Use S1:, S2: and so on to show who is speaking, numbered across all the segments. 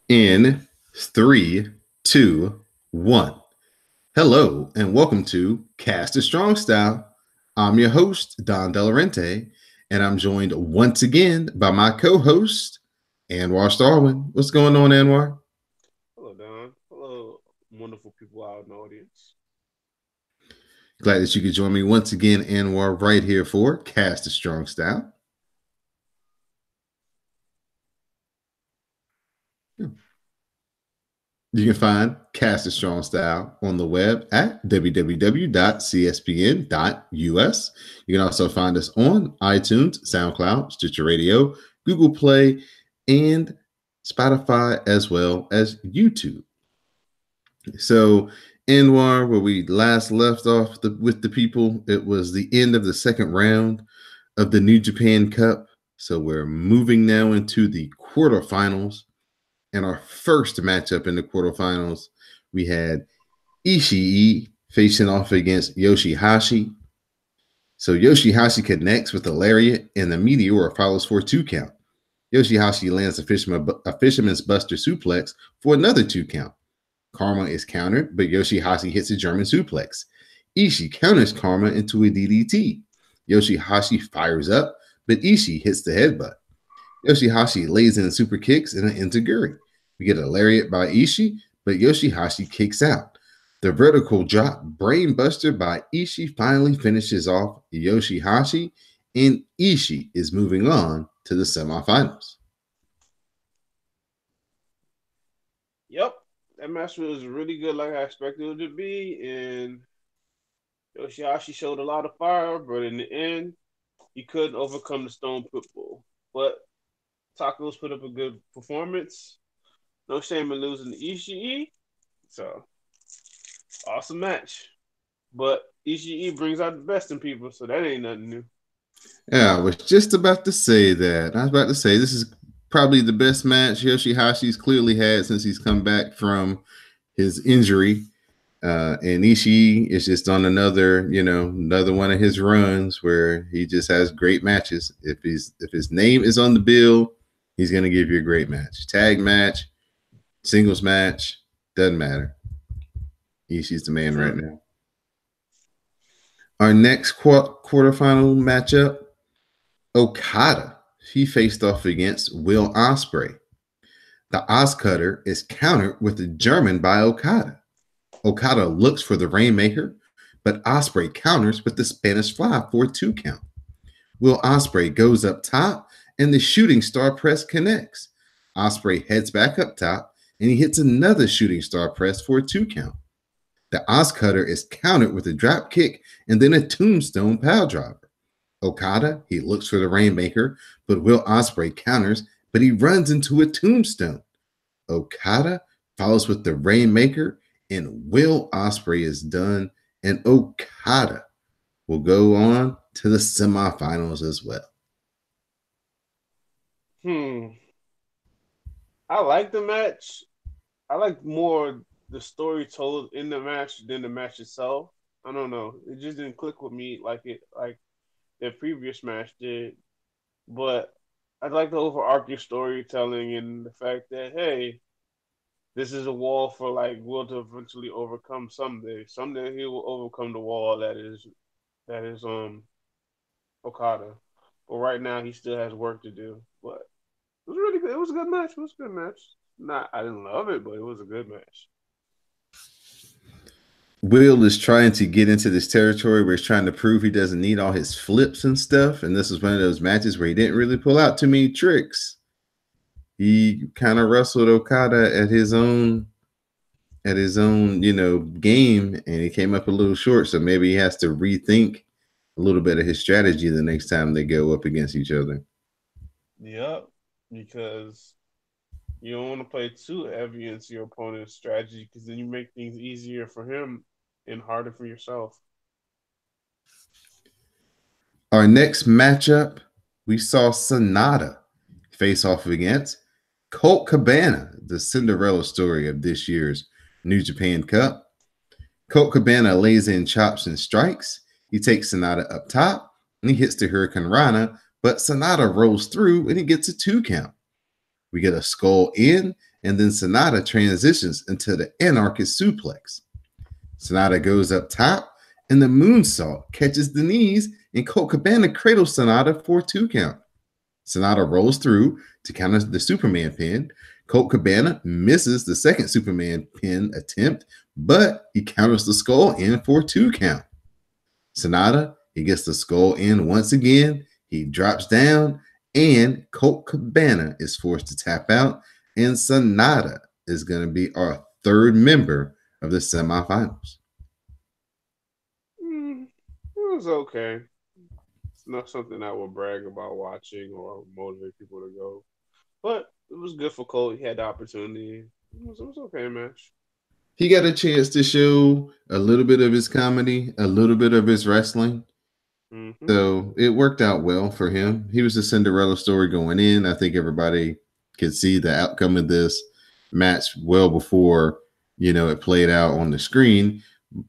S1: In three, two, one. Hello, and welcome to Cast a Strong Style. I'm your host, Don Delarente, and I'm joined once again by my co-host, Anwar Starwin. What's going on, Anwar?
S2: Hello, Don. Hello, wonderful people out in the audience.
S1: Glad that you could join me once again, Anwar, right here for Cast a Strong Style. You can find Cast a Strong Style on the web at www.cspn.us. You can also find us on iTunes, SoundCloud, Stitcher Radio, Google Play, and Spotify, as well as YouTube. So, Anwar, where we last left off with the people, it was the end of the second round of the New Japan Cup. So, we're moving now into the quarterfinals. And our first matchup in the quarterfinals, we had Ishii facing off against Yoshihashi. So Yoshihashi connects with the lariat, and the Meteor follows for a 2 count. Yoshihashi lands a fisherman's buster suplex for another 2 count. Karma is countered, but Yoshihashi hits a German suplex. Ishii counters Karma into a DDT. Yoshihashi fires up, but Ishii hits the headbutt. Yoshihashi lays in super kicks and an enziguri. We get a lariat by Ishii, but Yoshihashi kicks out. The vertical drop brainbuster by Ishii finally finishes off Yoshihashi, and Ishii is moving on to the semifinals.
S2: Yep, that match was really good, like I expected it to be. And Yoshihashi showed a lot of fire, but in the end, he couldn't overcome the Stone Pitbull. But Tacos put up a good performance. No shame in losing to Ishii. So, awesome match. But Ishii brings out the best in people, so that ain't nothing new.
S1: Yeah, I was just about to say that. I was about to say this is probably the best match Yoshihashi's clearly had since he's come back from his injury. And Ishii is just on another one of his runs where he just has great matches. If his name is on the bill, he's gonna give you a great match. Tag match, singles match, doesn't matter. Ishii's the man right
S2: True.
S1: now. Our next quarterfinal matchup, Okada. He faced off against Will Ospreay. The Ozcutter is countered with a German by Okada. Okada looks for the Rainmaker, but Ospreay counters with the Spanish Fly for a 2 count. Will Ospreay goes up top, and the Shooting Star Press connects. Ospreay heads back up top, and he hits another Shooting Star Press for a 2 count. The Ozcutter is countered with a drop kick and then a Tombstone Pile Driver. Okada, he looks for the Rainmaker, but Will Ospreay counters, but he runs into a Tombstone. Okada follows with the Rainmaker, and Will Ospreay is done, and Okada will go on to the semifinals as well.
S2: Hmm. I like the match. I like more the story told in the match than the match itself. I don't know. It just didn't click with me like the previous match did. But I like the overarching storytelling and the fact that hey, this is a wall for like Will to eventually overcome someday. Someday he will overcome the wall that is Okada. But right now he still has work to do. But it was really good. It was a good match. It was a good match. Not I didn't love it, but it was a good match.
S1: Will is trying to get into this territory where he's trying to prove he doesn't need all his flips and stuff. And this was one of those matches where he didn't really pull out too many tricks. He kind of wrestled Okada at his own game, and he came up a little short. So maybe he has to rethink a little bit of his strategy the next time they go up against each other.
S2: Yep. Because you don't want to play too heavy into your opponent's strategy because then you make things easier for him and harder for yourself.
S1: Our next matchup, we saw Sonata face off against Colt Cabana, the Cinderella story of this year's New Japan Cup. Colt Cabana lays in chops and strikes. He takes Sonata up top and he hits the Hurricane Rana, but Sonata rolls through and he gets a 2 count. We get a skull in, and then Sonata transitions into the anarchist suplex. Sonata goes up top, and the moonsault catches the knees, and Colt Cabana cradles Sonata for a 2 count. Sonata rolls through to counter the Superman pin. Colt Cabana misses the second Superman pin attempt, but he counters the skull in for a 2 count. Sonata, he gets the skull in once again. He drops down, and Colt Cabana is forced to tap out, and Sonata is going to be our third member of the semifinals.
S2: It was okay. It's not something I would brag about watching or motivate people to go, but it was good for Cole. He had the opportunity. It was okay match.
S1: He got a chance to show a little bit of his comedy, a little bit of his wrestling.
S2: Mm-hmm.
S1: So it worked out well for him. He was a Cinderella story going in. I think everybody could see the outcome of this match well before, it played out on the screen.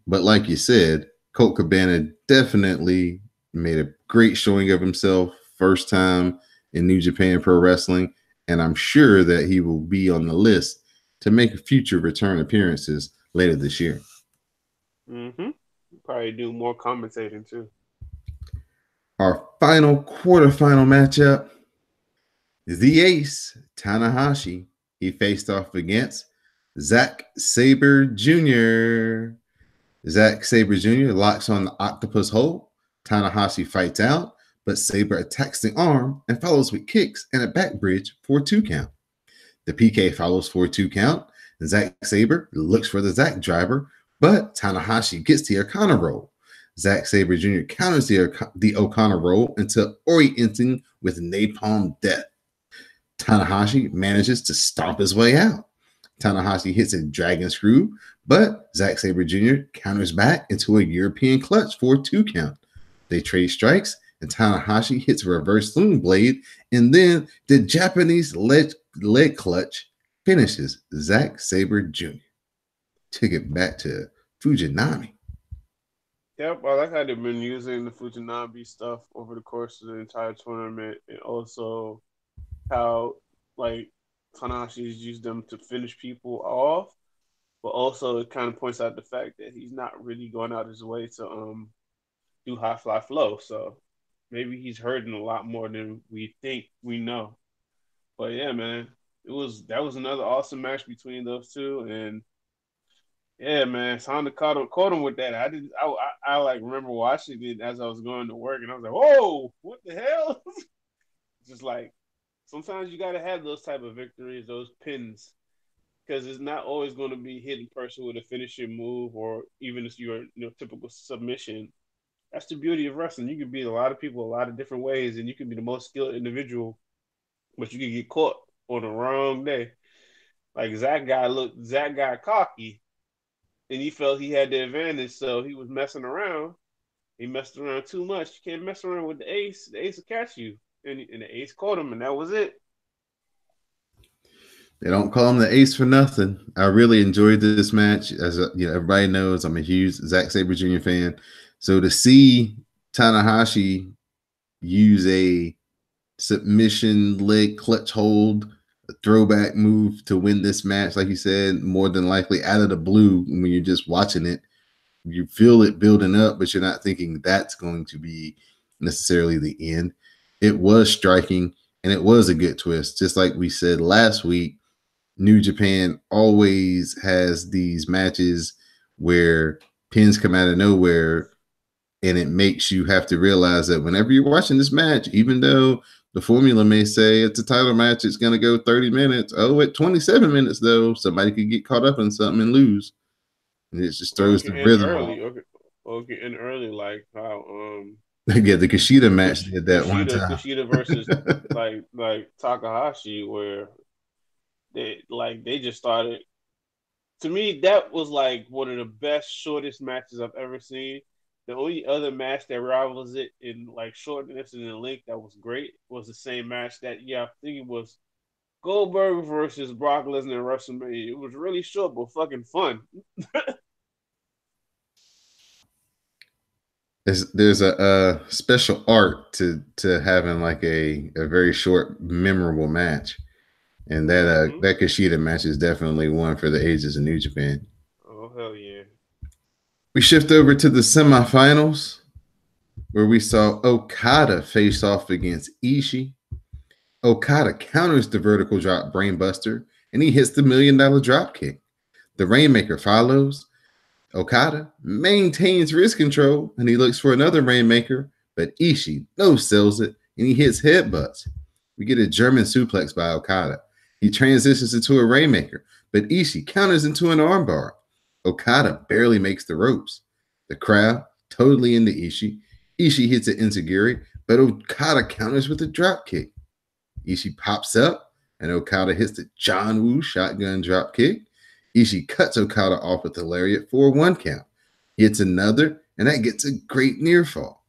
S1: But like you said, Colt Cabana definitely made a great showing of himself, first time in New Japan Pro Wrestling. And I'm sure that he will be on the list to make future return appearances later this year.
S2: Mm-hmm. Probably do more commentating too.
S1: Our final quarterfinal matchup, the Ace, Tanahashi, he faced off against Zack Sabre Jr. Zack Sabre Jr. locks on the octopus hold. Tanahashi fights out, but Sabre attacks the arm and follows with kicks and a back bridge for a 2 count. The PK follows for a 2 count. Zack Sabre looks for the Zack driver, but Tanahashi gets the O'Connor roll. Zack Sabre Jr. counters the O'Connor roll until orienting with Napalm Death. Tanahashi manages to stomp his way out. Tanahashi hits a dragon screw, but Zack Sabre Jr. counters back into a European clutch for a 2 count. They trade strikes, and Tanahashi hits a reverse sling blade, and then the Japanese leg clutch finishes Zack Sabre Jr. Took it back to Fujinami.
S2: Yep, I like how they've been using the Fujinami stuff over the course of the entire tournament, and also how like Tanahashi's used them to finish people off, but also it kind of points out the fact that he's not really going out his way to do high fly flow. So maybe he's hurting a lot more than we think we know. But yeah, man, that was another awesome match between those two, and yeah, man, Honda caught him with that. I like remember watching it as I was going to work, and I was like, "Whoa, what the hell?" Just like sometimes you got to have those type of victories, those pins, because it's not always going to be hitting person with a finishing move or even if your typical submission. That's the beauty of wrestling. You can beat a lot of people a lot of different ways, and you can be the most skilled individual, but you can get caught on the wrong day. Like Zach got cocky and he felt he had the advantage, so he was messing around. He messed around too much. You can't mess around with the ace. The ace will catch you, and the ace caught him, and that was it.
S1: They don't call him the Ace for nothing. I really enjoyed this match. As everybody knows, I'm a huge Zack Sabre Jr. fan. So to see Tanahashi use a submission leg clutch hold, a throwback move to win this match, like you said, more than likely out of the blue when you're just watching it, you feel it building up, but you're not thinking that's going to be necessarily the end. It was striking, and it was a good twist. Just like we said last week, New Japan always has these matches where pins come out of nowhere, and it makes you have to realize that whenever you're watching this match, even though the formula may say it's a title match, it's going to go 30 minutes. Oh, at 27 minutes, though, somebody could get caught up in something and lose. And it just throws the rhythm off.
S2: Or get in early, like how
S1: yeah, the Kushida match did that one time.
S2: Kushida versus like Takahashi, where they just started. To me, that was like one of the best shortest matches I've ever seen. The only other match that rivals it in like shortness and in length that was great was the same match that I think it was Goldberg versus Brock Lesnar at WrestleMania. It was really short but fucking fun.
S1: There's a special art to having like a very short, memorable match. And that Kushida match is definitely one for the ages in New Japan.
S2: Oh, hell yeah.
S1: We shift over to the semifinals, where we saw Okada face off against Ishii. Okada counters the vertical drop brainbuster, and he hits the $1 million drop kick. The Rainmaker follows. Okada maintains wrist control, and he looks for another Rainmaker, but Ishii no-sells it, and he hits headbutts. We get a German suplex by Okada. He transitions into a Rainmaker, but Ishii counters into an armbar. Okada barely makes the ropes. The crowd totally into Ishii. Ishii hits an enziguri, but Okada counters with a drop kick. Ishii pops up, and Okada hits the John Woo shotgun drop kick. Ishii cuts Okada off with the lariat for a 1 count. He hits another, and that gets a great near fall.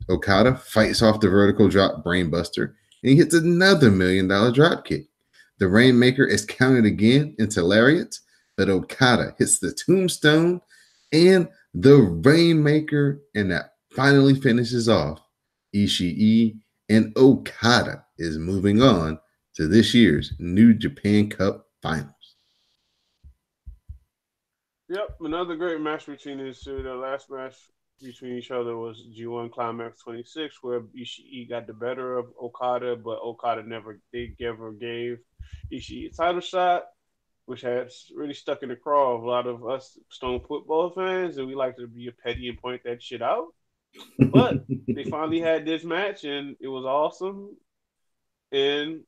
S1: Okada fights off the vertical drop brainbuster, and he hits another $1 million drop kick. The Rainmaker is counted again into lariats, but Okada hits the tombstone and the Rainmaker, and that finally finishes off Ishii, and Okada is moving on to this year's New Japan Cup Finals.
S2: Yep, another great match between these two. The last match between each other was G1 Climax 26, where Ishii got the better of Okada, but Okada never gave Ishii a title shot, which has really stuck in the craw of a lot of us Stone football fans, and we like to be petty and point that shit out. But they finally had this match, and it was awesome. And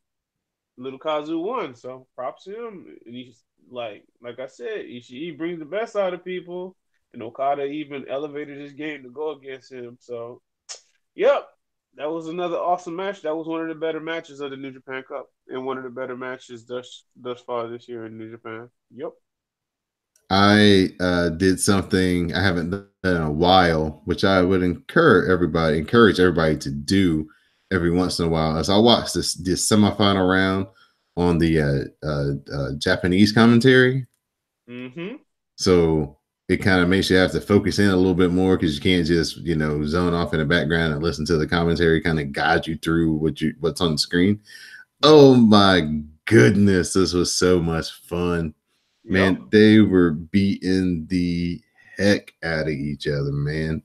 S2: Little Kazu won, so props to him. And he's like I said, Ishii brings the best out of people, and Okada even elevated his game to go against him. So, yep, that was another awesome match. That was one of the better matches of the New Japan Cup, and one of the better matches thus far this year in New Japan. Yep.
S1: I did something I haven't done in a while, which I would encourage everybody to do every once in a while. As I watch this semifinal round on the Japanese commentary, so it kind of makes you have to focus in a little bit more, because you can't just zone off in the background and listen to the commentary kind of guide you through what's on the screen. Oh my goodness, this was so much fun. Man, they were beating the heck out of each other, man.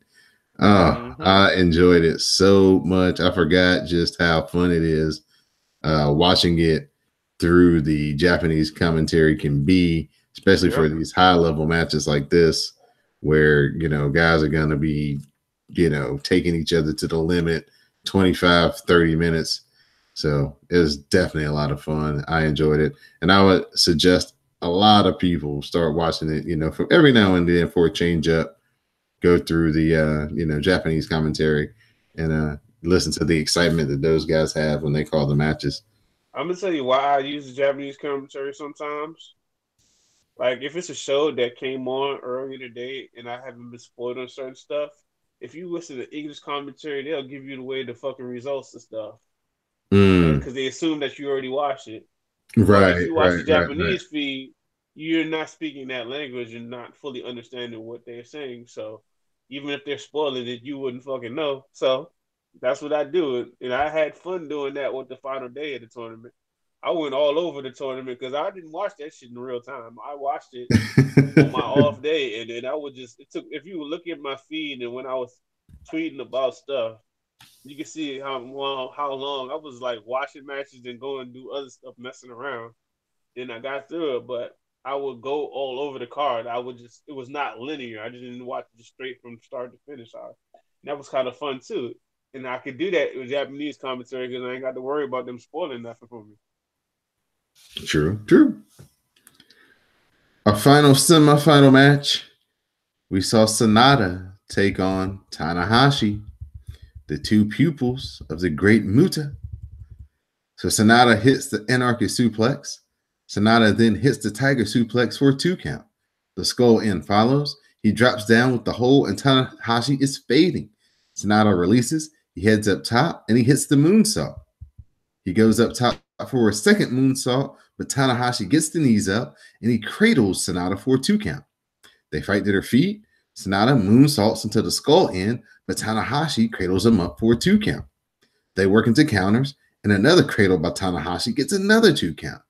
S1: I enjoyed it so much. I forgot just how fun it is watching it through the Japanese commentary can be, especially for these high-level matches like this, where, guys are going to be, taking each other to the limit 25, 30 minutes. So it was definitely a lot of fun. I enjoyed it. And I would suggest a lot of people start watching it, from every now and then for a change up, go through the, Japanese commentary and listen to the excitement that those guys have when they call the matches.
S2: I'm going to tell you why I use the Japanese commentary sometimes. Like, if it's a show that came on earlier today and I haven't been spoiled on certain stuff, if you listen to English commentary, they'll give you the fucking results and stuff. Because they assume that you already watched it.
S1: Right.
S2: If you watch the Japanese feed, you're not speaking that language and not fully understanding what they're saying. So even if they're spoiling it, you wouldn't fucking know. So that's what I do. And I had fun doing that with the final day of the tournament. I went all over the tournament because I didn't watch that shit in real time. I watched it on my off day, and then I would if you look at my feed and when I was tweeting about stuff, you can see how long I was like watching matches and going and do other stuff, messing around. Then I got through it, but I would go all over the card. It was not linear. I just didn't watch it straight from start to finish. And that was kind of fun too. And I could do that with Japanese commentary because I ain't got to worry about them spoiling nothing for me.
S1: True. Our final semifinal match, we saw Sanada take on Tanahashi, the two pupils of the great Muta. So Sanada hits the anarchist suplex. Sanada then hits the tiger suplex for a 2 count. The skull end follows. He drops down with the hole, and Tanahashi is fading. Sanada releases. He heads up top, and he hits the moonsault. He goes up top for a second moonsault, but Tanahashi gets the knees up, and he cradles Sanada for a 2 count. They fight to their feet. Sanada moonsaults into the skull end, but Tanahashi cradles him up for a 2 count. They work into counters, and another cradle by Tanahashi gets another 2 count.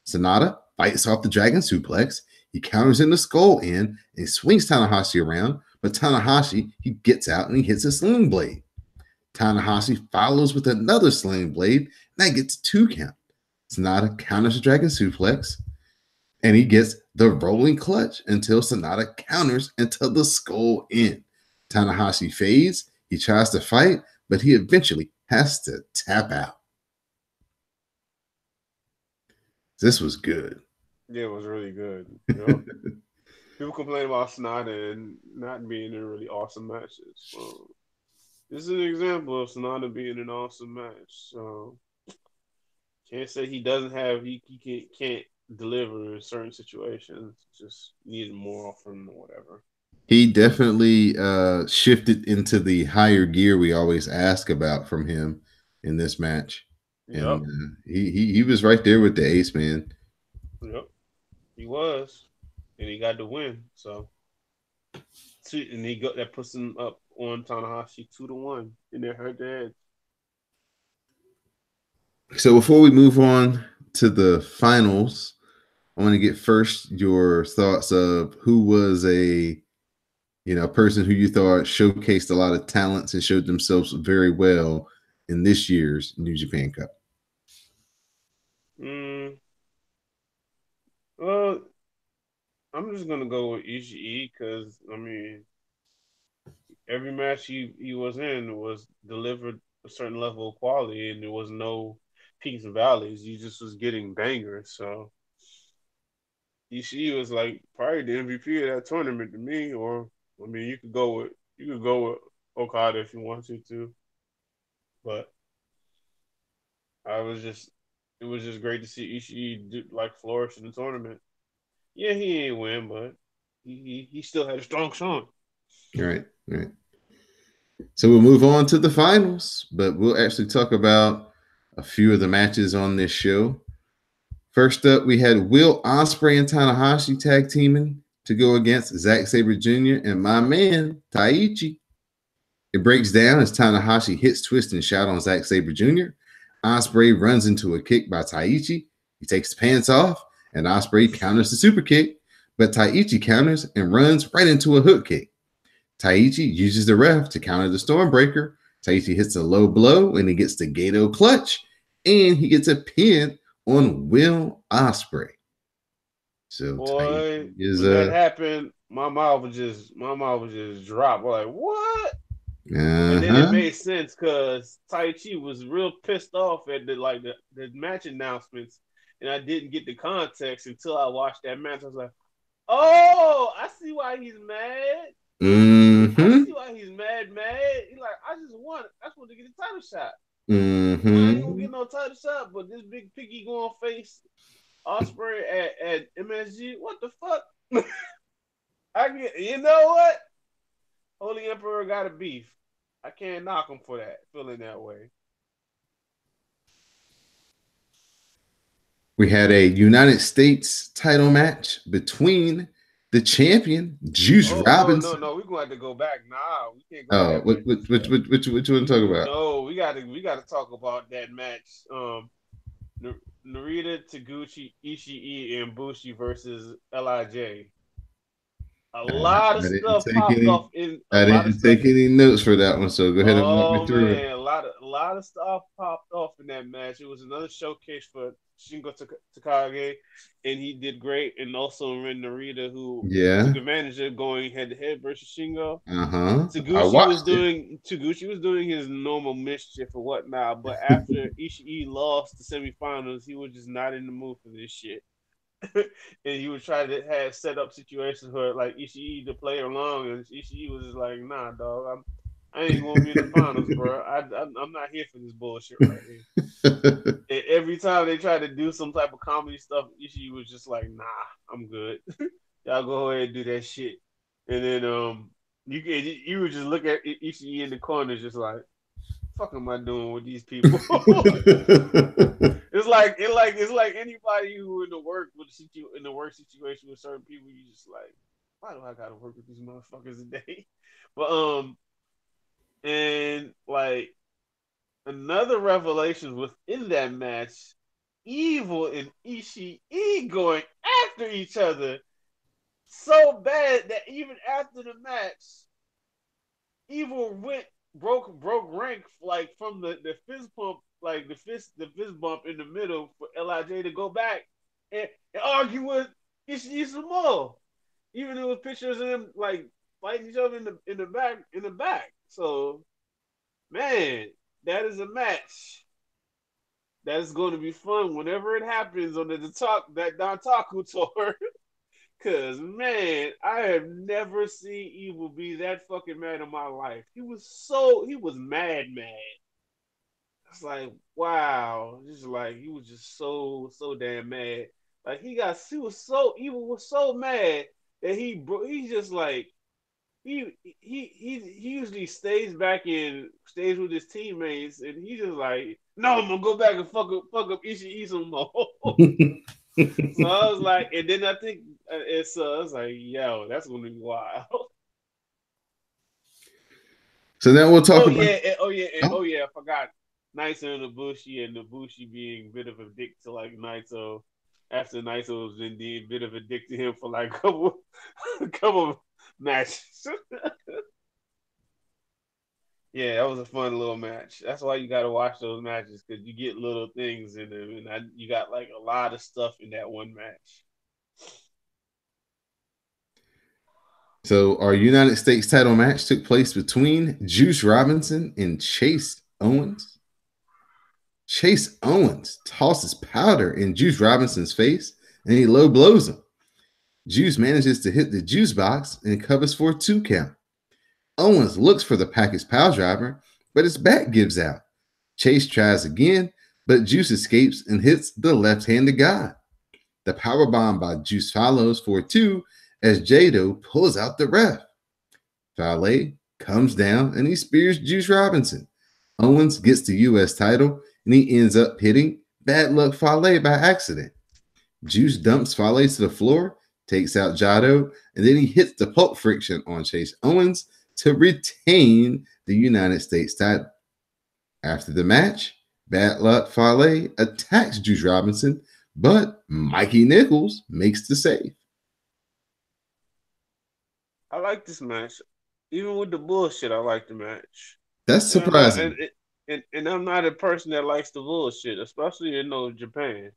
S1: Sonata fights off the Dragon Suplex. He counters in the Skull End and swings Tanahashi around, but Tanahashi, he gets out and he hits a Sling Blade. Tanahashi follows with another Sling Blade, and that gets 2 count. Sonata counters the Dragon Suplex, and he gets the Rolling Clutch until Sonata counters into the Skull End. Tanahashi fades. He tries to fight, but he eventually has to tap out. This was good.
S2: Yeah, it was really good. You know? People complain about Sonata and not being in really awesome matches. Well, this is an example of Sonata being an awesome match. So can't say he doesn't have he can't deliver in certain situations. Just needed more from him or whatever.
S1: He definitely shifted into the higher gear we always ask about from him in this match.
S2: Yep.
S1: And he was right there with the ace, man.
S2: Yep, he was, and he got the win. So, and that puts him up on Tanahashi 2-1 in their head-to-head.
S1: So before we move on to the finals, I want to get first your thoughts of who was a person who you thought showcased a lot of talents and showed themselves very well in this year's New Japan Cup.
S2: Well, I'm just gonna go with Ishii because every match he was in was delivered a certain level of quality, and there was no peaks and valleys. You just was getting bangers. So Ishii was like probably the MVP of that tournament to me. Or you could go with Okada if you wanted to, but it was just great to see Ishii flourish in the tournament. Yeah, he ain't win, but he still had a strong showing.
S1: Right. So we'll move on to the finals, but we'll actually talk about a few of the matches on this show. First up, we had Will Ospreay and Tanahashi tag teaming to go against Zack Sabre Jr. and my man, Taichi. It breaks down as Tanahashi hits twist and shout on Zack Sabre Jr. Ospreay runs into a kick by Taichi. He takes the pants off, and Ospreay counters the super kick, but Taichi counters and runs right into a hook kick. Taichi uses the ref to counter the Stormbreaker. Taichi hits a low blow, and he gets the Gato clutch, and he gets a pin on Will Ospreay. So
S2: boy, when that happened, my mouth was just dropped. I'm like, what? And then it made sense because Taichi was real pissed off at the match announcements, and I didn't get the context until I watched that match. I was like, oh, I see why he's mad. I see why he's mad. He's like, I just want to get a title shot. I ain't gonna get no title shot, but this big piggy going face Ospreay at MSG. What the fuck? You know what? Holy Emperor got a beef. I can't knock him for that, feeling that way.
S1: We had a United States title match between the champion, Juice Robinson.
S2: No, we're going to have to go back. Nah, we can't
S1: go back. Which you want to talk about?
S2: No, we got to talk about that match. Narita, Taguchi, Ishii, and Bushi versus LIJ. A lot of stuff popped off in.
S1: I didn't take any notes for that one, so go ahead and walk me through
S2: it. A lot of stuff popped off in that match. It was another showcase for Shingo Takagi, and he did great. And also Ren Narita, who took advantage of going head to head versus Shingo. Taguchi was doing his normal mischief or whatnot, but after Ishii lost the semifinals, he was just not in the mood for this shit. And he was trying to have set up situations where like Ishii to play along, and Ishii was just like, "Nah, dog, I ain't gonna be in the finals, bro. I'm not here for this bullshit right here." And every time they tried to do some type of comedy stuff, Ishii was just like, "Nah, I'm good. Y'all go ahead and do that shit." And then you would just look at Ishii in the corner, just like, fuck am I doing with these people? It's like anybody who in the work situation with certain people, you just like, why do I gotta work with these motherfuckers today? But and like another revelation within that match, Evil and Ishii going after each other so bad that even after the match, Evil broke rank like from the fist pump, like the fist bump in the middle for Lij to go back and argue with Ishii some more. Even though with pictures of them like fighting each other in the back. So man, that is a match that is going to be fun whenever it happens on that Dontaku tour. Cause man, I have never seen Evil be that fucking mad in my life. He was mad. It's like wow, just like he was just so damn mad. Like Evil was so mad that he just like he usually stays with his teammates, and he just like, no, I'm gonna go back and fuck up Ishii some more. So I was like, and then I think I was like, yo, that's gonna be wild.
S1: So now we'll talk about.
S2: I forgot Naito and Ibushi being a bit of a dick to like Naito after Naito was indeed a bit of a dick to him for like a couple matches. Yeah, that was a fun little match. That's why you got to watch those matches, because you get little things in them, and you got like a lot of stuff in that one match.
S1: So our United States title match took place between Juice Robinson and Chase Owens. Chase Owens tosses powder in Juice Robinson's face, and he low blows him. Juice manages to hit the juice box and covers for a 2 count. Owens looks for the package pile driver, but his back gives out. Chase tries again, but Juice escapes and hits the left-handed guy. The powerbomb by Juice follows for 2 as Jado pulls out the ref. Fale comes down and he spears Juice Robinson. Owens gets the U.S. title and he ends up hitting Bad Luck Fale by accident. Juice dumps Fale to the floor, takes out Jado, and then he hits the pulp friction on Chase Owens to retain the United States title. After the match, Bad Luck Fale attacks Juice Robinson, but Mikey Nichols makes the save.
S2: I like this match. Even with the bullshit, I like the match.
S1: That's surprising.
S2: And I'm not a person that likes the bullshit, especially in Japan.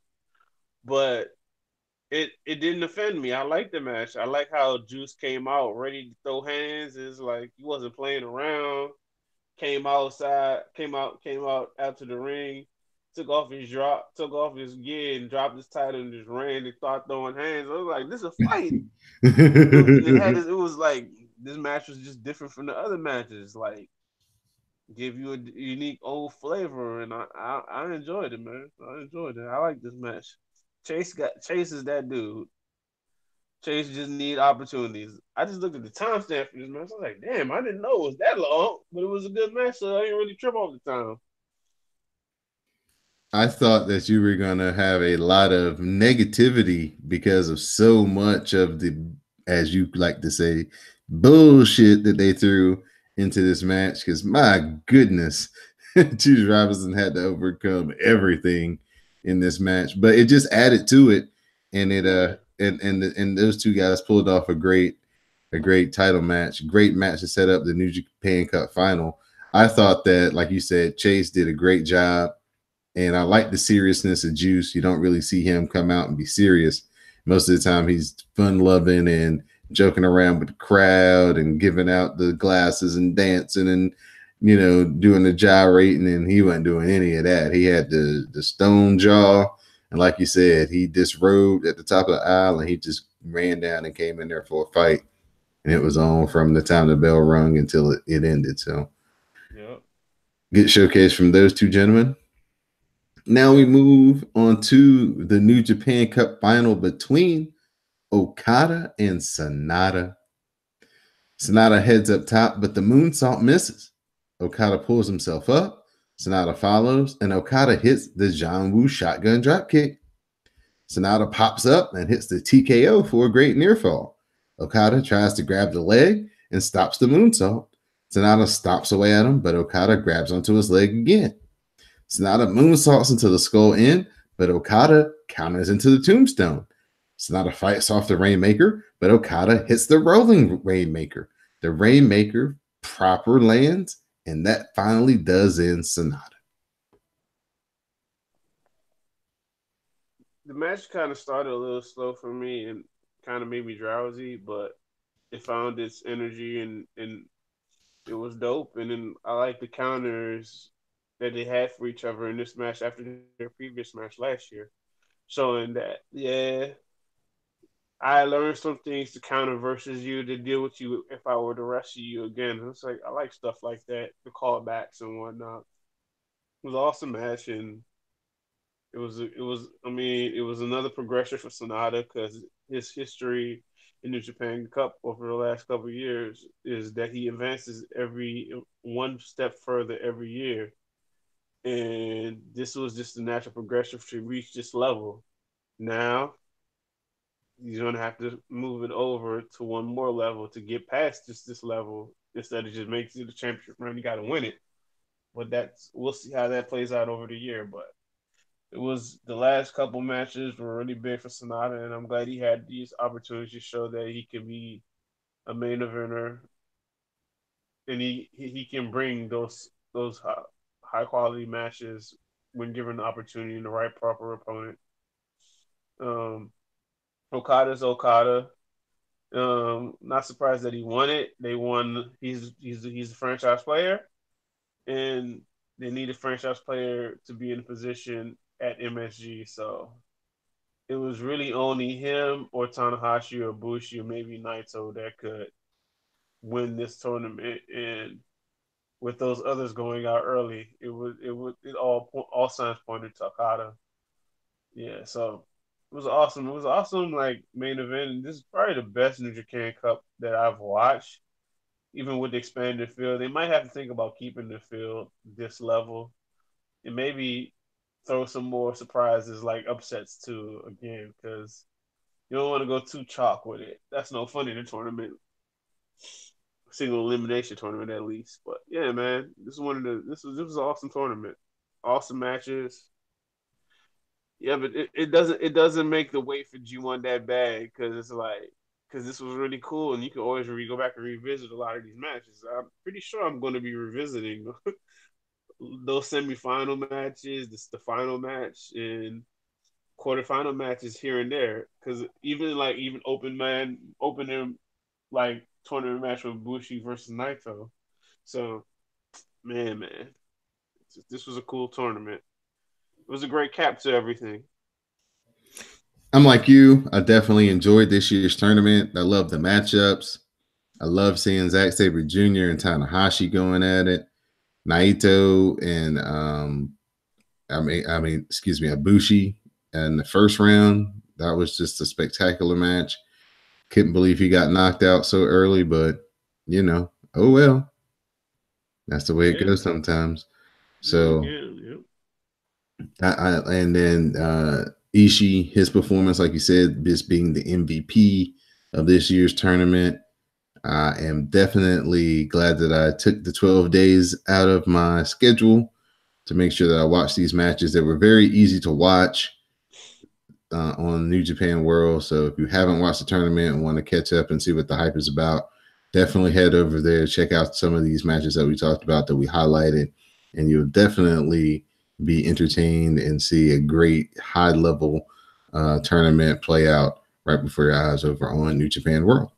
S2: But it didn't offend me. I like the match. I like how Juice came out ready to throw hands. It's like he wasn't playing around. Came out after the ring, took off his gear and dropped his title and just ran and started throwing hands. I was like, this is a fight. It was like this match was just different from the other matches. Like, give you a unique old flavor, and I enjoyed it, man. I enjoyed it. I like this match. Chase is that dude. Chase just need opportunities. I just looked at the timestamp for this match. I was like, damn, I didn't know it was that long, but it was a good match, so I didn't really trip off the time.
S1: I thought that you were going to have a lot of negativity because of so much of the, as you like to say, bullshit that they threw into this match. Because my goodness, Juice Robinson had to overcome everything in this match, but it just added to it, and it and those two guys pulled off a great title match. Great match to set up the New Japan Cup final. I thought that, like you said, Chase did a great job. And I like the seriousness of Juice. You don't really see him come out and be serious. Most of the time, he's fun-loving and joking around with the crowd and giving out the glasses and dancing and, doing the gyrating. And he wasn't doing any of that. He had the stone jaw. And like you said, he disrobed at the top of the aisle and he just ran down and came in there for a fight. And it was on from the time the bell rung until it ended. So,
S2: yep.
S1: Good showcase from those two gentlemen. Now we move on to the New Japan Cup final between Okada and Sanada. Sanada heads up top, but the moonsault misses. Okada pulls himself up. Sanada follows, and Okada hits the John Woo shotgun dropkick. Sanada pops up and hits the TKO for a great near fall. Okada tries to grab the leg and stops the moonsault. Sanada stomps away at him, but Okada grabs onto his leg again. Sanada moonsaults into the skull end, but Okada counters into the tombstone. Sonata fights off the Rainmaker, but Okada hits the rolling Rainmaker. The Rainmaker proper lands, and that finally does end Sonata.
S2: The match kind of started a little slow for me and kind of made me drowsy, but it found its energy and it was dope. And then I like the counters that they had for each other in this match after their previous match last year, showing that I learned some things to counter versus you to deal with you if I were to wrestle you again. It's like I like stuff like that, the callbacks and whatnot. It was an awesome match, and it was another progression for Sonata because his history in the Japan Cup over the last couple of years is that he advances every one step further every year, and this was just a natural progression to reach this level. Now he's gonna have to move it over to one more level to get past just this level instead of just making it the championship run. You got to win it, but we'll see how that plays out over the year. But it was the last couple matches were really big for Sonata, and I'm glad he had these opportunities to show that he can be a main eventer, and he can bring those high quality matches when given the opportunity and the right proper opponent. Um, Okada's Okada. Not surprised that he won it. They won. He's a franchise player, and they need a franchise player to be in a position at MSG. So it was really only him or Tanahashi or Bushi or maybe Naito that could win this tournament. And with those others going out early, it all signs pointed to Okada. Yeah, so it was awesome. It was awesome, like main event. And this is probably the best New Japan Cup that I've watched. Even with the expanded field, they might have to think about keeping the field this level and maybe throw some more surprises like upsets too again because you don't want to go too chalk with it. That's no fun in a tournament, single elimination tournament at least. But yeah, man, this was an awesome tournament, awesome matches. Yeah, but it doesn't make the wait for G1 that bad because it's like because this was really cool and you can always go back and revisit a lot of these matches. I'm pretty sure I'm going to be revisiting those semifinal matches, the final match, and quarterfinal matches here and there. Because even opening like tournament match with Bushi versus Naito. So man, this was a cool tournament. It was a great cap to everything.
S1: I'm like you. I definitely enjoyed this year's tournament. I love the matchups. I love seeing Zack Sabre Jr. and Tanahashi going at it. Naito and excuse me, Ibushi in the first round. That was just a spectacular match. Couldn't believe he got knocked out so early, but oh well. That's the way it goes sometimes. So, and then Ishii, his performance, like you said, just being the MVP of this year's tournament. I am definitely glad that I took the 12 days out of my schedule to make sure that I watched these matches that were very easy to watch on New Japan World. So if you haven't watched the tournament and want to catch up and see what the hype is about, definitely head over there, check out some of these matches that we talked about that we highlighted, and you'll definitely be entertained and see a great high-level tournament play out right before your eyes over on New Japan World.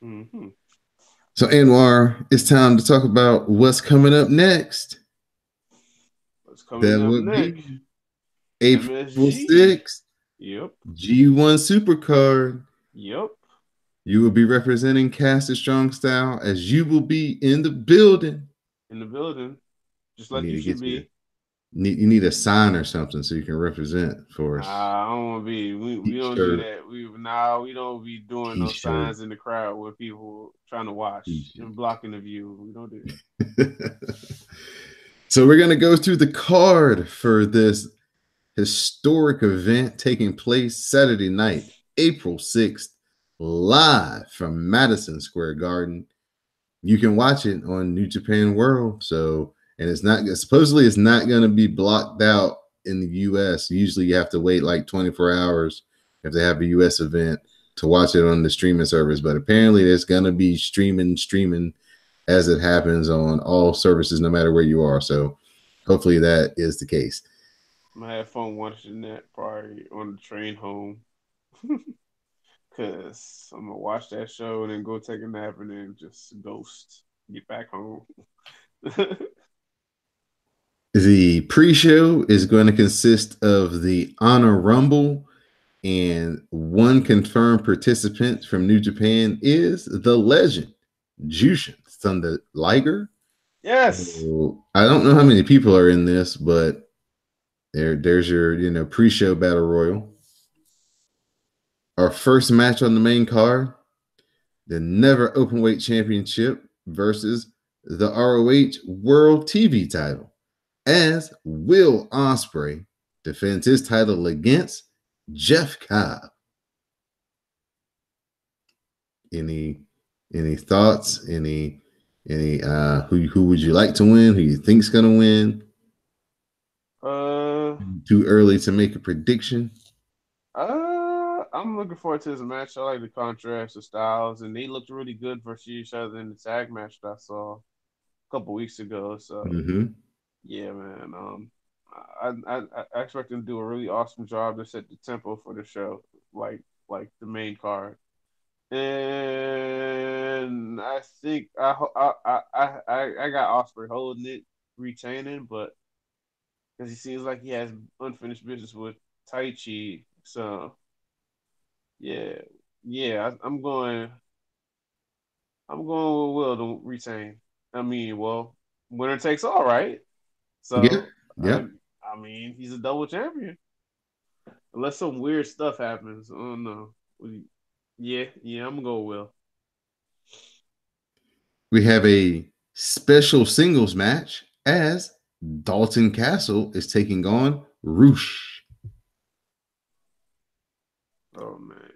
S2: Mm-hmm.
S1: So, Anwar, it's time to talk about what's coming up next.
S2: That would be
S1: April 6th.
S2: Yep.
S1: G1 Supercard.
S2: Yep.
S1: You will be representing Casted Strong Style as you will be in the building.
S2: Just like you should be.
S1: You need a sign or something so you can represent for us.
S2: I don't want to be. We don't do that. We don't be doing no signs in the crowd with people trying to watch and blocking the view. We don't do
S1: that. So we're gonna go through the card for this historic event taking place Saturday night, April 6th, live from Madison Square Garden. You can watch it on New Japan World. So. And it's not supposedly it's not going to be blocked out in the US. Usually you have to wait like 24 hours if they have a US event to watch it on the streaming service. But apparently it's gonna be streaming as it happens on all services, no matter where you are. So hopefully that is the case.
S2: I had fun watching that probably on the train home. Cause I'm gonna watch that show and then go take a nap and then just ghost, get back home.
S1: The pre-show is going to consist of the Honor Rumble, and one confirmed participant from New Japan is the legend Jushin Thunder Liger.
S2: Yes.
S1: So, I don't know how many people are in this, but there's your pre-show battle royal. Our first match on the main card, the Never Openweight Championship versus the ROH World TV title, as Will Ospreay defends his title against Jeff Cobb. Any thoughts? Any who would you like to win? Who you think's gonna win? Too early to make a prediction.
S2: I'm looking forward to this match. I like the contrast of styles, and they looked really good versus each other in the tag match that I saw a couple weeks ago. So yeah, man. I expect them to do a really awesome job to set the tempo for the show, like the main card. And I think I got Ospreay holding it, retaining, but because he seems like he has unfinished business with Taichi. So yeah, yeah, I'm going with Will to retain. I mean, well, winner takes all, right?
S1: Yeah,
S2: So
S1: yeah.
S2: I mean, he's a double champion. Unless some weird stuff happens. I don't know. Yeah, I'm gonna go with Will.
S1: We have a special singles match as Dalton Castle is taking on Roosh.
S2: Oh man,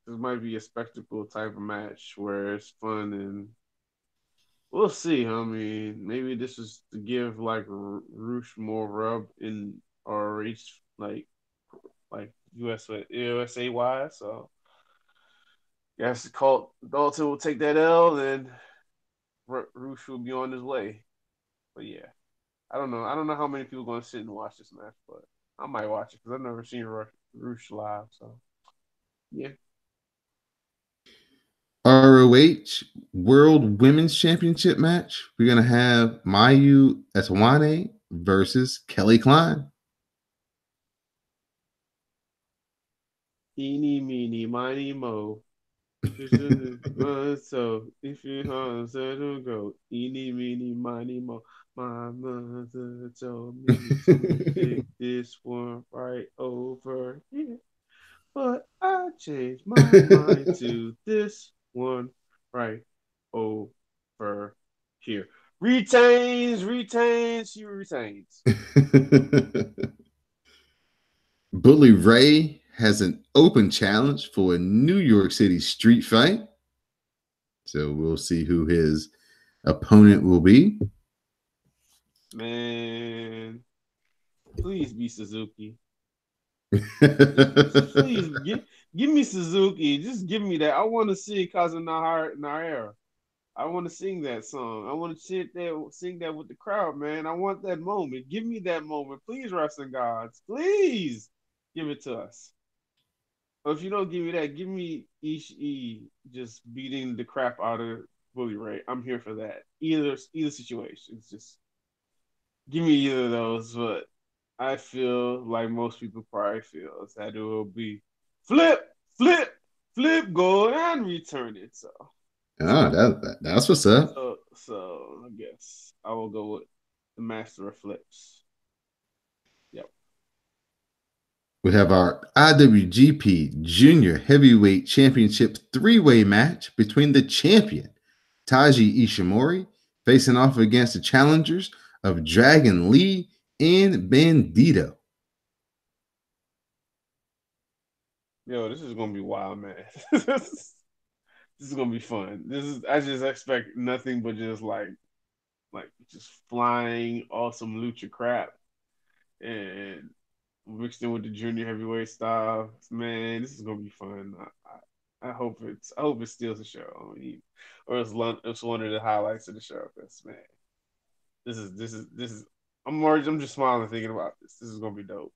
S2: this might be a spectacle type of match where it's fun and we'll see. I mean, maybe this is to give like Roosh more rub in RH, like USA wise. So guess the Colt Dalton will take that L, and Roosh will be on his way. But yeah, I don't know. I don't know how many people are going to sit and watch this match, but I might watch it because I've never seen Roosh live. So yeah.
S1: ROH World Women's Championship match. We're gonna have Mayu Ioane versus Kelly Klein.
S2: Eeny, meeny, miny, mo. So if you have to go, eeny, meeny, miny, mo. My mother told me to pick this one right over here, but I changed my mind to this one right over here. Retains, she retains.
S1: Bully Ray has an open challenge for a New York City street fight. So we'll see who his opponent will be.
S2: Man, please be Suzuki. Please give me Suzuki. Just give me that. I want to see Naira. I want to sing that song. I want to sit there, sing that with the crowd, man. I want that moment. Give me that moment, please, wrestling gods. Please give it to us. Or if you don't give me that, give me Ishii just beating the crap out of Bully Ray. I'm here for that. Either situation. It's just give me either of those, but I feel like most people probably feel is that it will be flip, flip, flip, go and return it. So,
S1: That's what's up.
S2: so I guess I will go with the master of flips. Yep.
S1: We have our IWGP Junior Heavyweight Championship three-way match between the champion Taiji Ishimori facing off against the challengers of Dragon Lee and Bandito.
S2: Yo, this is gonna be wild, man. This is gonna be fun. I just expect nothing but just like just flying awesome lucha crap. And mixed in with the junior heavyweight style. Man, this is gonna be fun. I hope it steals the show, or it's one of the highlights of the show. Cause man, this is. I'm just smiling thinking about this. This is gonna be dope.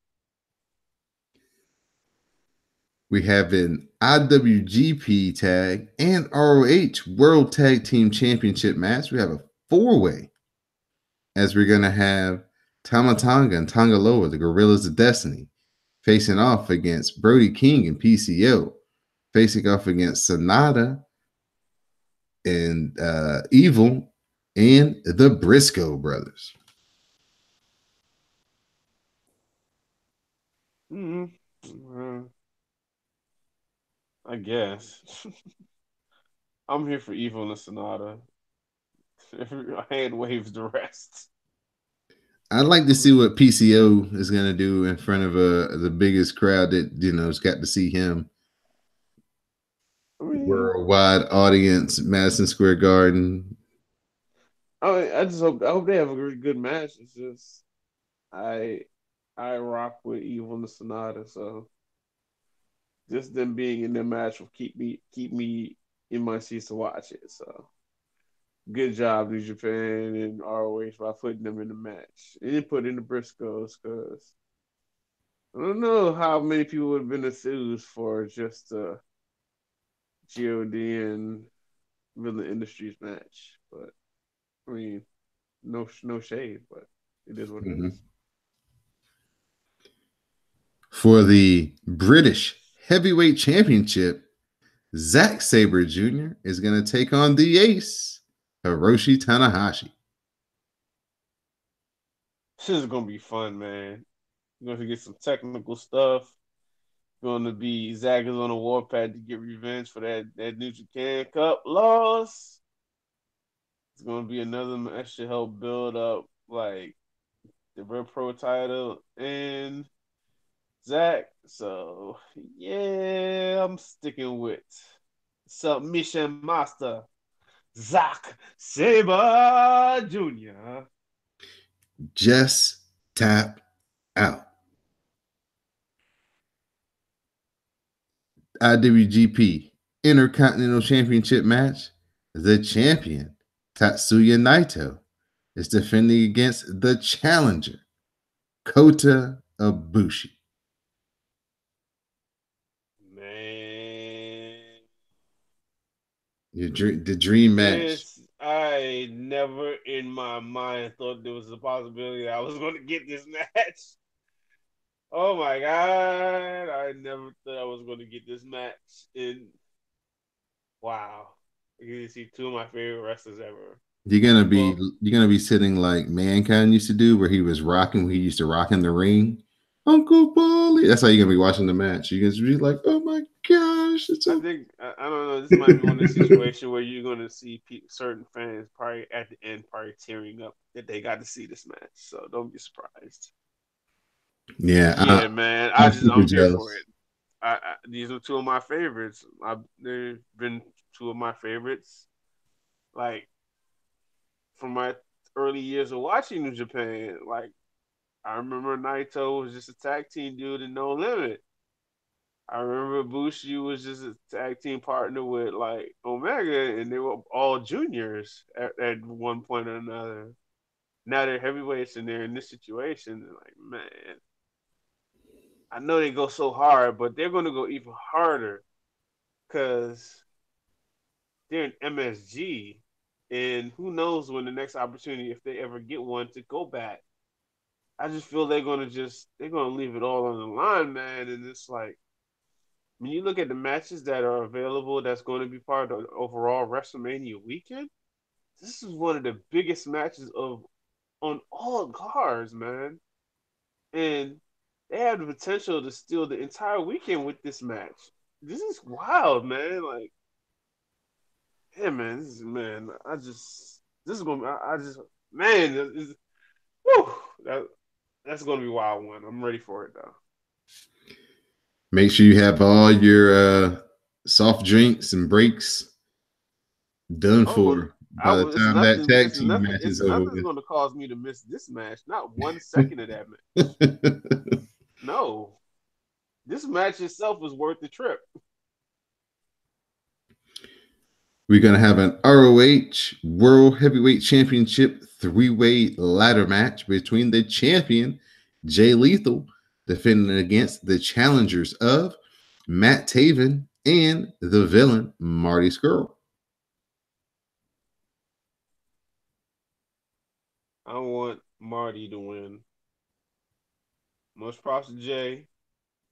S1: We have an IWGP Tag and ROH World Tag Team Championship match. We have a four-way, as we're going to have Tama Tonga and Tonga Loa, the Gorillas of Destiny, facing off against Brody King and PCO, facing off against Sonata and Evil and the Briscoe brothers.
S2: I guess. I'm here for Evil and Sonata. Hand waves the rest.
S1: I'd like to see what PCO is going to do in front of the biggest crowd that has got to see him. Worldwide audience, Madison Square Garden.
S2: I hope they have a really good match. It's just I rock with Evil and Sonata, so just them being in the match will keep me in my seats to watch it. So good job, New Japan and ROH by putting them in the match. And then put in the Briscoes because I don't know how many people would have been enthused for just a God and Villain Industries match. But I mean, no shade, but it is what it is.
S1: For the British Heavyweight Championship, Zack Sabre Jr. is going to take on the ace, Hiroshi Tanahashi.
S2: This is going to be fun, man. We're going to get some technical stuff. Going to be Zack is on a warpath to get revenge for that New Japan Cup loss. It's going to be another match to help build up like the Red Pro title and Zack. So yeah, I'm sticking with Submission Master Zack Sabre Jr.
S1: Just tap out. IWGP Intercontinental Championship match. The champion, Tatsuya Naito, is defending against the challenger, Kota Ibushi.
S2: Man.
S1: The dream match.
S2: I never in my mind thought there was a possibility I was going to get this match. Oh my God. I never thought I was going to get this match. And wow. You see two of my favorite wrestlers ever.
S1: You're gonna be sitting like Mankind used to do, where he used to rock in the ring. Uncle Paulie. That's how you're gonna be watching the match. You're gonna be like, oh my gosh.
S2: I don't know. This might be one of the situations where you're gonna see certain fans probably at the end probably tearing up that they got to see this match. So don't be surprised.
S1: Yeah,
S2: man. I'm here for it. These are two of my favorites. They've been two of my favorites. Like from my early years of watching New Japan, like I remember Naito was just a tag team dude in No Limit. I remember Bushi was just a tag team partner with like Omega, and they were all juniors at one point or another. Now they're heavyweights and they're in this situation. Like, man, I know they go so hard, but they're going to go even harder because they're in MSG, and who knows when the next opportunity, if they ever get one, to go back. I just feel they're gonna leave it all on the line, man. And it's like when you look at the matches that are available, that's going to be part of the overall WrestleMania weekend. This is one of the biggest matches on all cards, man. And they have the potential to steal the entire weekend with this match. This is wild, man. Like, yeah, man. That's gonna be a wild one. I'm ready for it though.
S1: Make sure you have all your soft drinks and breaks done for by the time that tag team match is over.
S2: Nothing's going to cause me to miss this match. Not 1 second of that match. No. this match itself was worth the trip.
S1: We're going to have an ROH World Heavyweight Championship three-way ladder match between the champion, Jay Lethal, defending against the challengers of Matt Taven and the villain, Marty Scurll.
S2: I want Marty to win. Much props to Jay.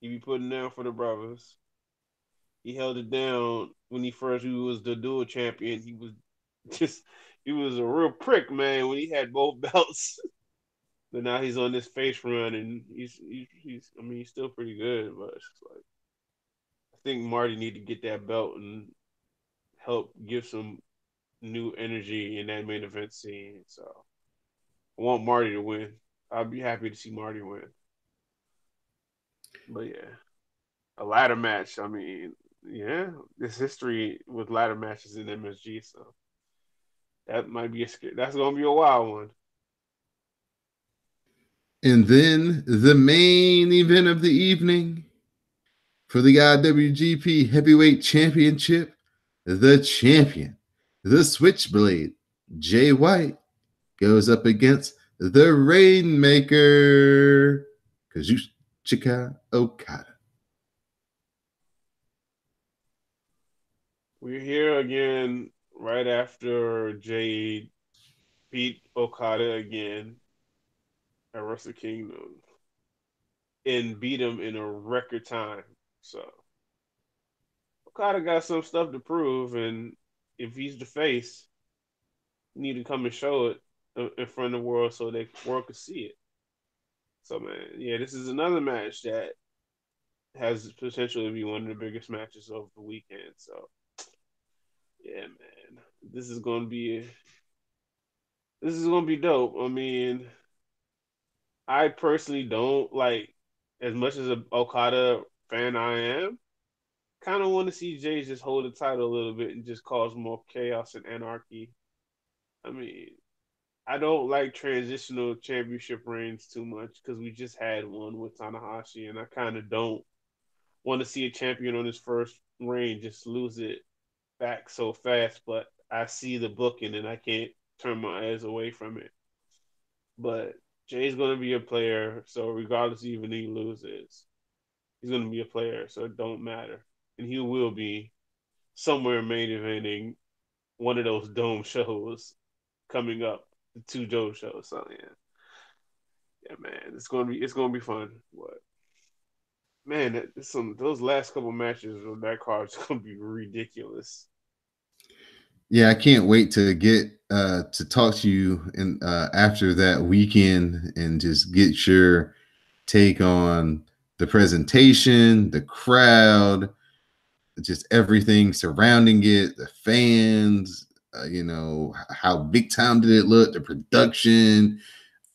S2: He be putting down for the brothers. He held it down when he was the dual champion. Just he was a real prick, man, when he had both belts. But now he's on this face run, and he's I mean he's still pretty good, but it's just like I think Marty need to get that belt and help give some new energy in that main event scene. So I want Marty to win. I'd be happy to see Marty win. But yeah, a ladder match. I mean, yeah, there's history with ladder matches in MSG, so that might be that's gonna be a wild one.
S1: And then the main event of the evening for the IWGP Heavyweight Championship, the champion, the Switchblade, Jay White, goes up against the Rainmaker, Kazuchika Okada.
S2: We're here again right after Jay beat Okada again at Wrestle Kingdom and beat him in a record time. So Okada got some stuff to prove, and if he's the face, he need to come and show it in front of the world so the world can see it. So man, yeah, this is another match that has potential to be one of the biggest matches of the weekend. So yeah, man, this is gonna be dope. I mean, I personally don't like as much as a Okada fan I am. Kind of want to see Jay just hold the title a little bit and just cause more chaos and anarchy. I mean, I don't like transitional championship reigns too much because we just had one with Tanahashi, and I kind of don't want to see a champion on his first reign just lose it back so fast. But I see the booking and I can't turn my eyes away from it. But Jay's going to be a player, so regardless, even if he loses, he's going to be a player, so it don't matter, and he will be somewhere main eventing one of those dome shows coming up, the two Joe shows. So yeah, man, it's gonna be fun. What man, some those last couple matches of that card is gonna be ridiculous.
S1: Yeah, I can't wait to get to talk to you and after that weekend and just get your take on the presentation, the crowd, just everything surrounding it, the fans, how big time did it look, the production,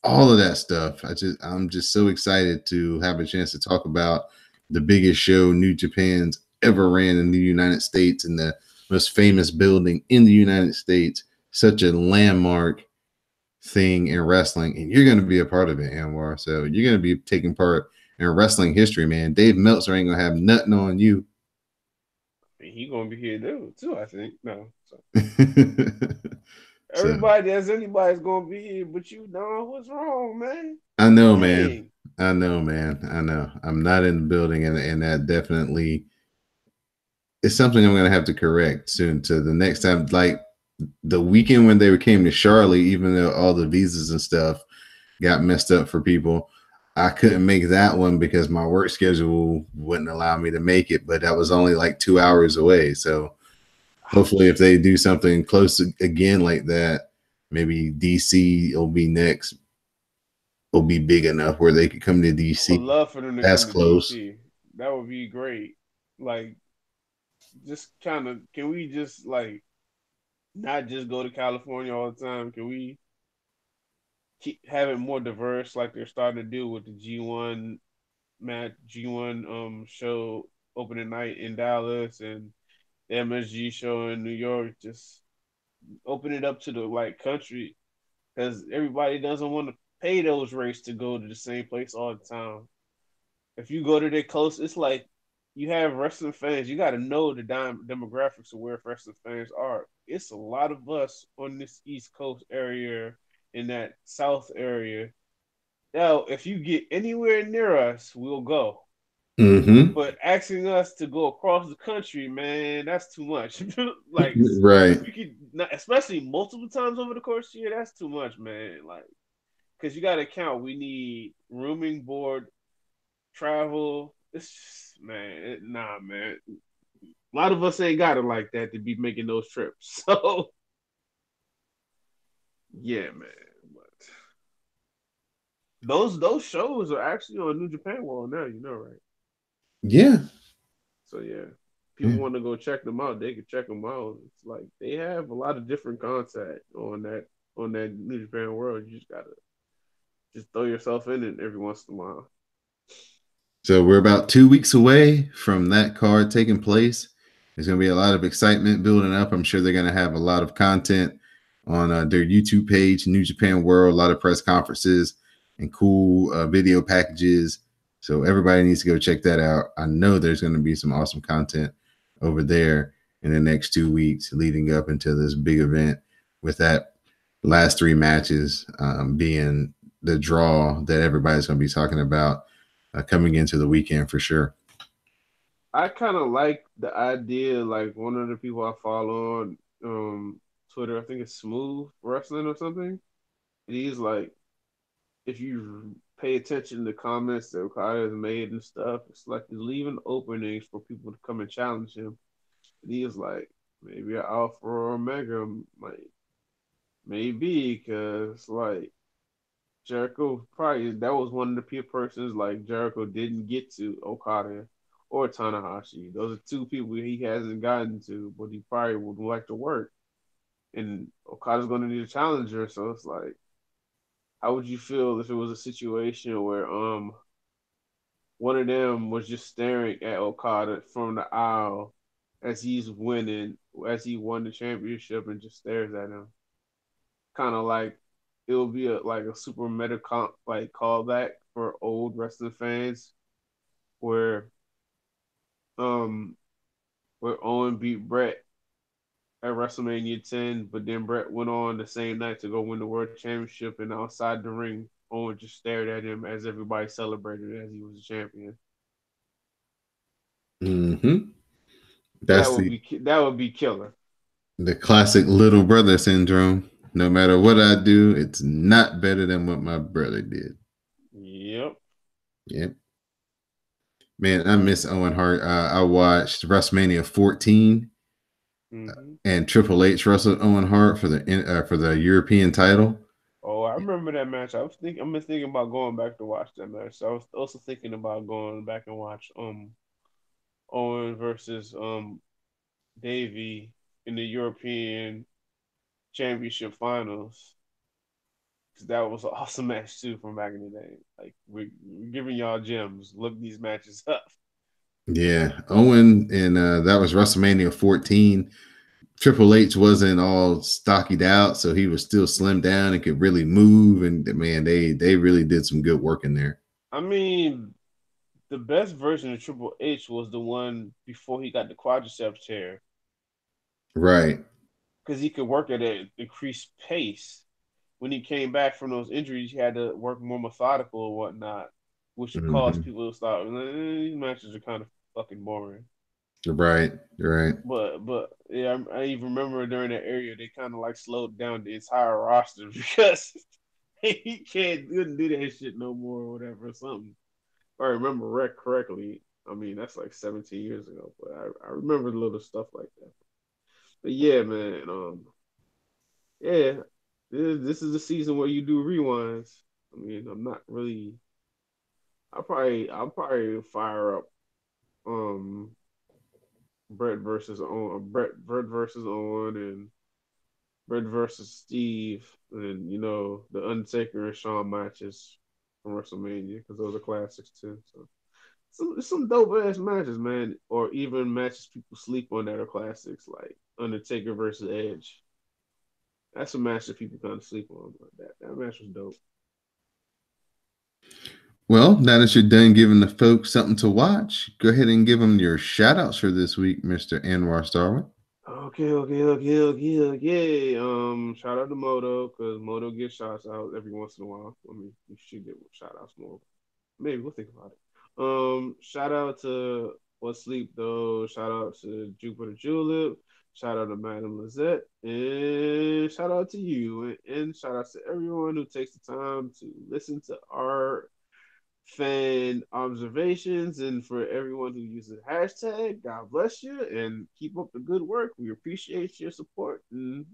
S1: all of that stuff. I'm just so excited to have a chance to talk about the biggest show New Japan's ever ran in the United States and the most famous building in the United States, such a landmark thing in wrestling, and you're going to be a part of it, Anwar. So you're going to be taking part in wrestling history, man. Dave Meltzer ain't going to have nothing on you.
S2: He gonna be here too. I think no. So.
S1: So,
S2: Everybody, as anybody's gonna be here, but you know what's wrong, man.
S1: I know,
S2: Dang.
S1: man. I know, man. I know. I'm not in the building, and that definitely is something I'm going to have to correct soon. To the next time, like the weekend when they came to Charlotte, even though all the visas and stuff got messed up for people, I couldn't make that one because my work schedule wouldn't allow me to make it. But that was only like 2 hours away. So hopefully, if they do something close again like that, maybe DC will be next. Will be big enough where they could come to DC.
S2: I would love for them to
S1: That's
S2: come to
S1: close.
S2: DC. That would be great. Like, just kind of, can we just like not just go to California all the time? Can we keep have it more diverse, like they're starting to do with the G1 show opening night in Dallas and the MSG show in New York? Just open it up to the like country because everybody doesn't want to pay those rates to go to the same place all the time. If you go to their coast, it's like you have wrestling fans. You got to know the demographics of where wrestling fans are. It's a lot of us on this East Coast area, in that South area. Now, if you get anywhere near us, we'll go.
S1: Mm-hmm.
S2: But asking us to go across the country, man, that's too much. Like
S1: Right.
S2: you could, not, especially multiple times over the course of the year, that's too much, man. Like, because you got to count. We need rooming, board, travel. It's just, man, nah, man. A lot of us ain't got it like that to be making those trips. So yeah, man. But those shows are actually on New Japan World now. You know, right?
S1: Yeah.
S2: So yeah, people
S1: Yeah.
S2: want to go check them out. They can check them out. It's like they have a lot of different content on that New Japan World. You just gotta just throw yourself in it every once in a while.
S1: So we're about 2 weeks away from that card taking place. There's going to be a lot of excitement building up. I'm sure they're going to have a lot of content on their YouTube page, New Japan World, a lot of press conferences and cool video packages. So everybody needs to go check that out. I know there's going to be some awesome content over there in the next 2 weeks leading up into this big event, with that last three matches being the draw that everybody's going to be talking about coming into the weekend for sure.
S2: I kind of like the idea. Like one of the people I follow on Twitter, I think it's Smooth Wrestling or something. He's like, if you pay attention to the comments that Okada has made and stuff, it's like he's leaving openings for people to come and challenge him. And he is like, maybe an Alpha or Omega might, maybe, because like Jericho probably that was one of the peer persons like Jericho didn't get to Okada or Tanahashi. Those are two people he hasn't gotten to, but he probably would like to work. And Okada's going to need a challenger, so it's like, how would you feel if it was a situation where one of them was just staring at Okada from the aisle as he's winning, as he won the championship, and just stares at him, kind of like it will be a super meta like callback for old wrestling fans where um where Owen beat Brett at WrestleMania 10, but then Brett went on the same night to go win the world championship, and outside the ring, Owen just stared at him as everybody celebrated as he was a champion.
S1: Mm-hmm.
S2: That
S1: That's
S2: would be killer.
S1: the classic little brother syndrome. No matter what I do, it's not better than what my brother did.
S2: Yep.
S1: Yep. Man, I miss Owen Hart. I watched WrestleMania 14
S2: Mm-hmm.
S1: and Triple H wrestled Owen Hart for the European title.
S2: Oh, I remember that match. I've been thinking about going back to watch that match. So I was also thinking about going back and watch Owen versus Davey in the European Championship Finals. Cause that was an awesome match too from back in the day. Like we're giving y'all gems. Look these matches up.
S1: Yeah, Owen, and that was WrestleMania 14. Triple H wasn't all stockied out, so he was still slimmed down and could really move. And man, they really did some good work in there.
S2: I mean, the best version of Triple H was the one before he got the quadriceps tear,
S1: Right.
S2: because he could work at an increased pace. When he came back from those injuries, he had to work more methodical or whatnot, which caused
S1: Mm-hmm.
S2: people to start. These matches are kind of fucking boring.
S1: Right. Right.
S2: But yeah, I even remember during that area they kind of like slowed down the entire roster because he couldn't do that shit no more or whatever or something. If I remember correctly. I mean that's like 17 years ago, but I remember little stuff like that. But yeah, man, yeah, this is the season where you do rewinds. I mean, I'm not really. I'll probably fire up um Brett versus Owen, and Brett versus Steve, and you know the Undertaker and Shawn matches from WrestleMania because those are classics too. So some dope ass matches, man, or even matches people sleep on that are classics, like Undertaker versus Edge. That's a match that people kind of sleep on, but that match was dope.
S1: Well, now that you're done giving the folks something to watch, go ahead and give them your shout outs for this week, Mr. Anwar Starwin.
S2: Okay. Shout out to Moto because Moto gets shouts out every once in a while. I mean, you should get shout outs more. Maybe we'll think about it. Shout out to What's Sleep though. Shout out to Jupiter Julep. Shout out to Madam Lizette, and shout out to you, and shout out to everyone who takes the time to listen to our fan observations, and for everyone who uses hashtag. God bless you, and keep up the good work. We appreciate your support, and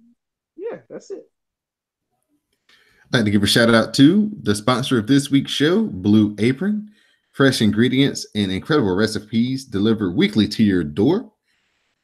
S2: yeah, that's it.
S1: I'd like to give a shout out to the sponsor of this week's show, Blue Apron. Fresh ingredients and incredible recipes delivered weekly to your door.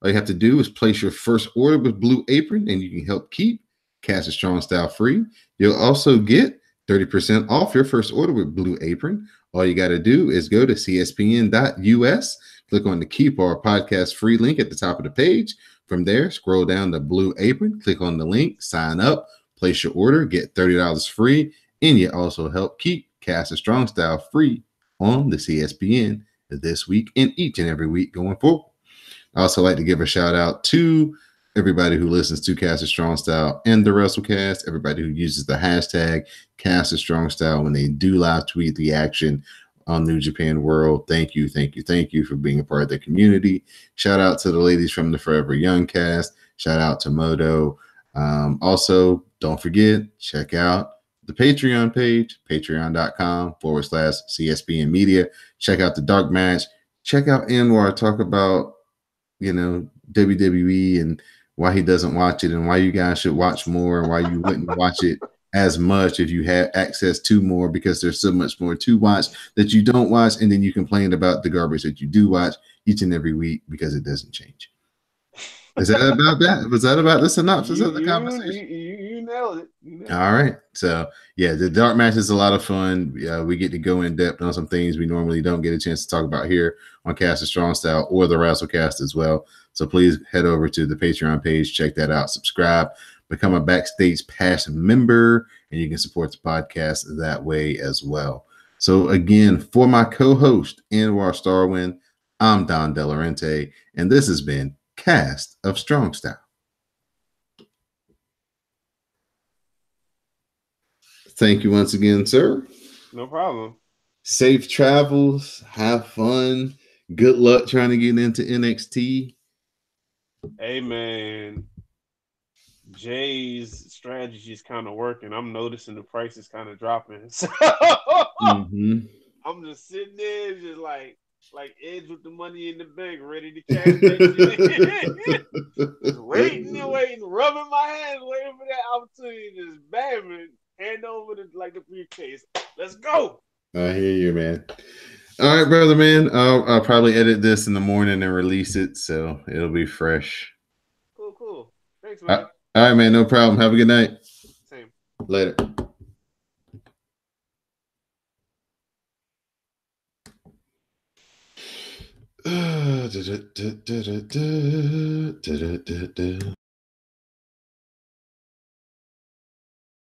S1: All you have to do is place your first order with Blue Apron, and you can help keep Cast Strong Style free. You'll also get 30% off your first order with Blue Apron. All you got to do is go to cspn.us, click on the Keep Our Podcast free link at the top of the page. From there, scroll down to Blue Apron, click on the link, sign up, place your order, get $30 free, and you also help keep Cast Strong Style free on the CSPN this week and each and every week going forward. I also like to give a shout out to everybody who listens to Cast Strong Style and the WrestleCast, everybody who uses the hashtag Cast Strong Style when they do live tweet the action on New Japan World. Thank you for being a part of the community. Shout out to the ladies from the Forever Young cast. Shout out to Moto. Also, don't forget, check out the Patreon page, patreon.com/CSPN Media. Check out the Dark Match. Check out Anwar talk about WWE and why he doesn't watch it and why you guys should watch more and why you wouldn't watch it as much if you had access to more, because there's so much more to watch that you don't watch, and then you complain about the garbage that you do watch each and every week because it doesn't change. Is that about that? Was that about the synopsis of the conversation?
S2: You nailed it.
S1: All right. So, yeah, the Dark Match is a lot of fun. We get to go in depth on some things we normally don't get a chance to talk about here on Cast of Strong Style or the WrestleCast as well. So please head over to the Patreon page, check that out, subscribe, become a Backstage Pass member, and you can support the podcast that way as well. So again, for my co-host, Anwar Starwin, I'm Don Delarente, and this has been Cast of Strong Style. Thank you once again, sir.
S2: No problem.
S1: Safe travels. Have fun. Good luck trying to get into NXT.
S2: Hey, man. Jay's strategy is kind of working. I'm noticing the price is kind of dropping. So I'm just sitting there, just like Edge with the money in the bank, ready to cash that shit. Just waiting, rubbing my hands, waiting for that opportunity. Just bam, hand over the briefcase. Let's go.
S1: I hear you, man. All right, brother, man. I'll probably edit this in the morning and release it, so it'll be fresh.
S2: Cool. Thanks, man.
S1: All right, man. No problem. Have a good night.
S2: Same.
S1: Later.